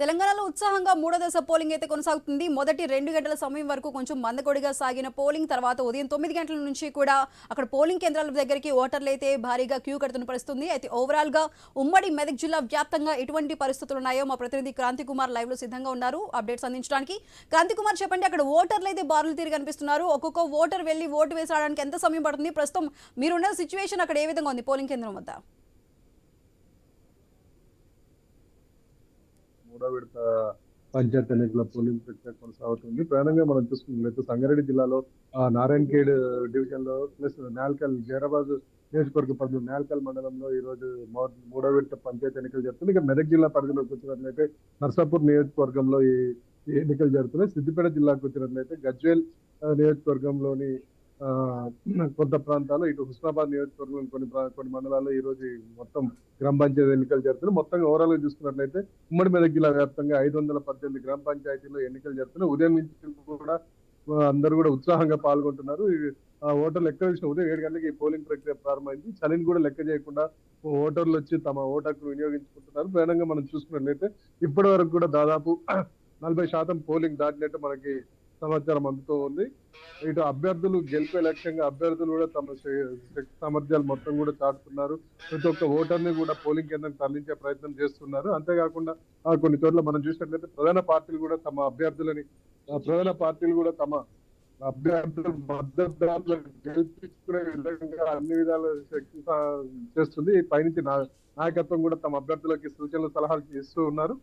తెలంగాణలో ఉత్సాహంగా మూడో దశ పోలింగ్ అయితే కొనసాగుతుంది. మొదటి 2 గంటల సమయం వరకు కొంచెం మందకొడిగా సాగిన పోలింగ్ తర్వాత ఉదయం 9 గంటల నుంచి కూడా అక్కడ పోలింగ్ కేంద్రాల దగ్గరికి ఓటర్లు అయితే భారీగా క్యూ కడుతున్న పరిస్థితుంది. అయితే ఓవరాల్ గా ఉమ్మడి మెదక్ జిల్లా వ్యాప్తంగా ఎటువంటి పరిస్థితులు ఉన్నాయో మా ప్రతినిధి క్రాంతి కుమార్ లైవ్ లో సిద్ధంగా ఉన్నారు అప్డేట్స్ అందించడానికి. క్రాంతి కుమార్ చెప్పండి, అక్కడ ఓటర్లు అయితే బారులు తీరి కనిపిస్తున్నారు. ఒక్కొక్క ఓటర్ వెళ్లి ఓటు వేసడానికి ఎంత సమయం పడుతుంది? ప్రస్తుతం మీరున్న సిచ్యువేషన్ అక్కడ ఏ విధంగా ఉంది పోలింగ్ కేంద్రం వద్ద? మూడో విడత పంచాయత్ ఎన్నికల పోలింగ్ ప్రక్రియ కొనసాగుతుంది. ప్రధానంగా మనం చూసుకున్నట్లయితే సంగారెడ్డి జిల్లాలో నారాయణఖేడ్ డివిజన్ లో ప్లస్ నాల్కల్ జైరాబాద్ నియోజకవర్గ పరిధిలో నాల్కల్ మండలంలో ఈ రోజు మూడో విడత పంచాయతీ ఎన్నికలు జరుగుతుంది. ఇక మెదక్ జిల్లా పరిధిలోకి వచ్చినట్లయితే నర్సాపూర్ నియోజకవర్గంలో ఈ ఎన్నికలు జరుగుతున్నాయి. సిద్దిపేట జిల్లాకు వచ్చినట్లయితే గజ్వేల్ నియోజకవర్గంలోని కొంత ప్రాంతాలు, ఇటు హుస్నాబాద్ నియోజకవర్గంలో కొన్ని మండలాల్లో ఈ రోజు మొత్తం గ్రామ పంచాయతీ ఎన్నికలు జరుగుతున్నాయి. మొత్తంగా ఓవరాల్ గా చూసుకున్నట్లయితే ఉమ్మడి మెదక్ జిల్లా వ్యాప్తంగా 518 గ్రామ పంచాయతీల్లో ఎన్నికలు జరుగుతున్నాయి. ఉదయం నుంచి కూడా అందరూ కూడా ఉత్సాహంగా పాల్గొంటున్నారు. ఓటర్లు లెక్క వేసిన ఉదయం 7 గంటలకి ఈ పోలింగ్ ప్రక్రియ ప్రారంభమైంది. చలిని కూడా లెక్క చేయకుండా ఓటర్లు వచ్చి తమ ఓటు హక్కును వినియోగించుకుంటున్నారు. ప్రధానంగా మనం చూసుకున్నట్లయితే ఇప్పటి వరకు కూడా దాదాపు 40% పోలింగ్ దాటినట్టు మనకి సమాచారం అందుతూ ఉంది. ఇటు అభ్యర్థులు గెలిపే లక్ష్యంగా అభ్యర్థులు కూడా తమ శక్తి సామర్థ్యాలు మొత్తం కూడా చాటుతున్నారు. ప్రతి ఒక్క ఓటర్ని కూడా పోలింగ్ కేంద్రం తరలించే ప్రయత్నం చేస్తున్నారు. అంతేకాకుండా కొన్ని చోట్ల మనం చూసినట్లయితే ప్రధాన పార్టీలు కూడా తమ అభ్యర్థుల మద్దతుదారులు గెలిపించుకునే విధంగా అన్ని విధాల శక్తి చేస్తుంది. పైనుంచి నాయకత్వం కూడా తమ అభ్యర్థులకి సూచనలు సలహాలు ఇస్తూ ఉన్నారు.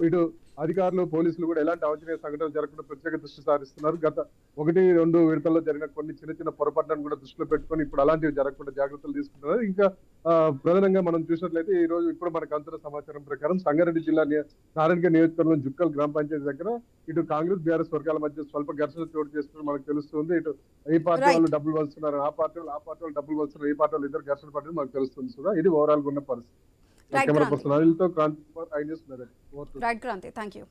ఇటు అధికారులు పోలీసులు కూడా ఎలాంటి అవాంఛనీయ సంఘటనలు జరగకుండా ప్రత్యేక దృష్టి సారిస్తున్నారు. గత 1-2 విడతల్లో జరిగిన కొన్ని చిన్న పొరపాట్లను కూడా దృష్టిలో పెట్టుకొని ఇప్పుడు అలాంటివి జరగకుండా జాగ్రత్తలు తీసుకుంటున్నారు. ఇంకా ప్రధానంగా మనం చూసినట్లయితే ఈ రోజు ఇప్పుడు మనకు అంతున్న సమాచారం ప్రకారం సంగారెడ్డి జిల్లా నారాయణఖేడ్ నియోజకవర్గం జుక్కల్ గ్రామ పంచాయతీ దగ్గర ఇటు కాంగ్రెస్ బీఆర్ఎస్ వర్గాల మధ్య స్వల్ప ఘర్షణ చోటు చేసుకుని మనకు తెలుస్తుంది. ఇటు ఈ పార్టీ వాళ్ళు డబ్బులు వస్తున్నారు, ఆ పార్టీ వాళ్ళు డబ్బులు వస్తున్నారు, ఈ పార్టీ వాళ్ళు ఇద్దరు ఘర్షణ పడ్డది మనకు తెలుస్తుంది. సుధా, ఇది ఓవరాల్ గా ఉన్న పరిస్థితి. కెమెరా పర్సన్ అనిల్తో Kranti Kumar, I news Medak. Right Kranti, thank you.